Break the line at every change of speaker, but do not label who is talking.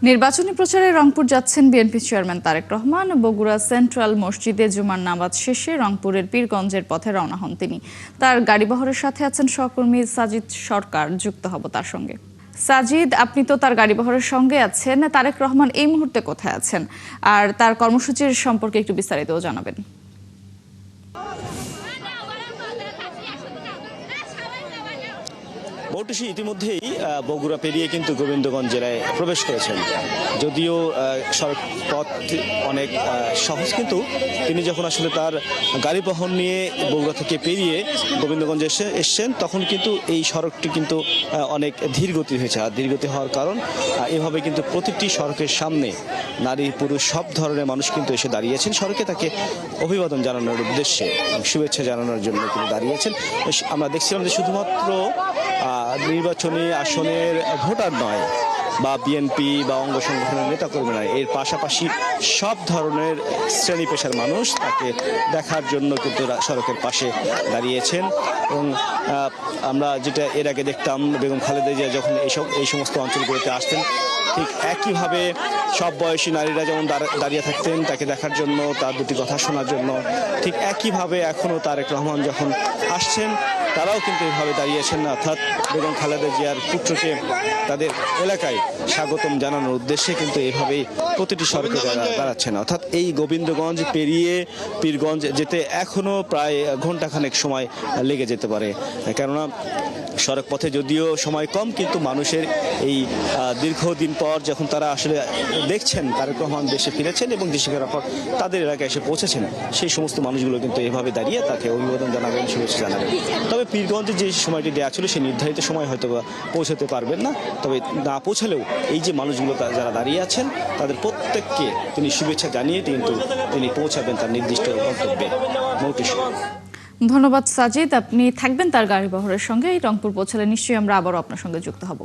নির্বাচনী প্রচারে রংপুর যাচ্ছেন BNP chairman Tarique Rahman. Bogura central মসজিদে জুমার নামাজ শেষে রংপুরের পীরগঞ্জের পথে রওনা হন তিনি। তার গাড়িবহরের সাথে আছেন সহকর্মী সাজিদ সরকার, যুক্ত হব তার সঙ্গে। সাজিদ, আপনি তো তার গাড়িবহরের সঙ্গে আছেন, তারেক রহমান এই মুহূর্তে কোথায় আছেন আর তার কর্মসূচির সম্পর্কে একটু বিস্তারিত জানাবেন।
মৌটুসী ইতিমধ্যেই বগুড়া পেরিয়ে কিন্তু গোবিন্দগঞ্জ জেলায় প্রবেশ করেছেন। যদিও সড়ক পথ অনেক সহজ, কিন্তু তিনি যখন আসলে তার গাড়ি বহন নিয়ে বগুড়া থেকে পেরিয়ে গোবিন্দগঞ্জে এসছেন, তখন কিন্তু এই সড়কটি কিন্তু অনেক ধীরগতি হয়েছে। আর ধীরগতি হওয়ার কারণ এভাবে কিন্তু প্রতিটি সড়কের সামনে নারী পুরুষ সব ধরনের মানুষ কিন্তু এসে দাঁড়িয়েছেন সড়কে তাকে অভিবাদন জানানোর উদ্দেশ্যে, শুভেচ্ছা জানানোর জন্য কিন্তু দাঁড়িয়েছেন। আমরা দেখছিলাম যে শুধুমাত্র নির্বাচনী আসনের ভোটার নয় বা বিএনপি বা অঙ্গ সংগঠনের নেতাকর্মী নয়, এর পাশাপাশি সব ধরনের শ্রেণী পেশার মানুষ তাকে দেখার জন্য কিন্তু সড়কের পাশে দাঁড়িয়েছেন। এবং আমরা যেটা এর আগে দেখতাম, বেগম খালেদা জিয়া যখন এই সমস্ত অঞ্চলগুলোতে আসতেন, ঠিক একইভাবে সব বয়সী নারীরা যেমন দাঁড়িয়ে থাকতেন তাকে দেখার জন্য, তার দুটি কথা শোনার জন্য, ঠিক একইভাবে এখনও তারেক রহমান যখন আসছেন তারাও কিন্তু এইভাবে দাঁড়িয়েছেন, অর্থাৎ বেগম খালেদা জিয়ার পুত্রকে তাদের এলাকায় স্বাগতম জানানোর উদ্দেশ্যে কিন্তু এইভাবেই প্রতিটি সড়কে দাঁড়াচ্ছেন। অর্থাৎ এই গোবিন্দগঞ্জ পেরিয়ে পীরগঞ্জ যেতে এখনও প্রায় ঘন্টাখানেক সময় লেগে যেতে পারে, কেননা সড়ক পথে যদিও সময় কম, কিন্তু মানুষের এই দীর্ঘদিন পর যখন তারা আসলে দেখছেন তারেক রহমান দেশে ফিরেছেন এবং দেশে ফেরার পর তাদের এলাকায় এসে পৌঁছেছেন, সেই সমস্ত মানুষগুলো কিন্তু এভাবে দাঁড়িয়ে তাকে অভিবাদন জানাবেন, শুভেচ্ছা জানাবেন। তবে পীরগঞ্জে যে সময়টি দেওয়া ছিল সেই নির্ধারিত সময় হয়তো পৌঁছাতে পারবেন না, তবে না পৌঁছালেও এই যে মানুষগুলো যারা দাঁড়িয়ে আছেন তাদের প্রত্যেককে তিনি শুভেচ্ছা জানিয়ে কিন্তু তিনি পৌঁছাবেন তার নির্দিষ্ট গন্তব্যে। মৌটুসী,
ধন্যবাদ সাজিদ, আপনি থাকবেন তার গাড়িবহরের সঙ্গে। এই রংপুর পৌঁছালে নিশ্চয়ই আমরা আবারও আপনার সঙ্গে যুক্ত হব।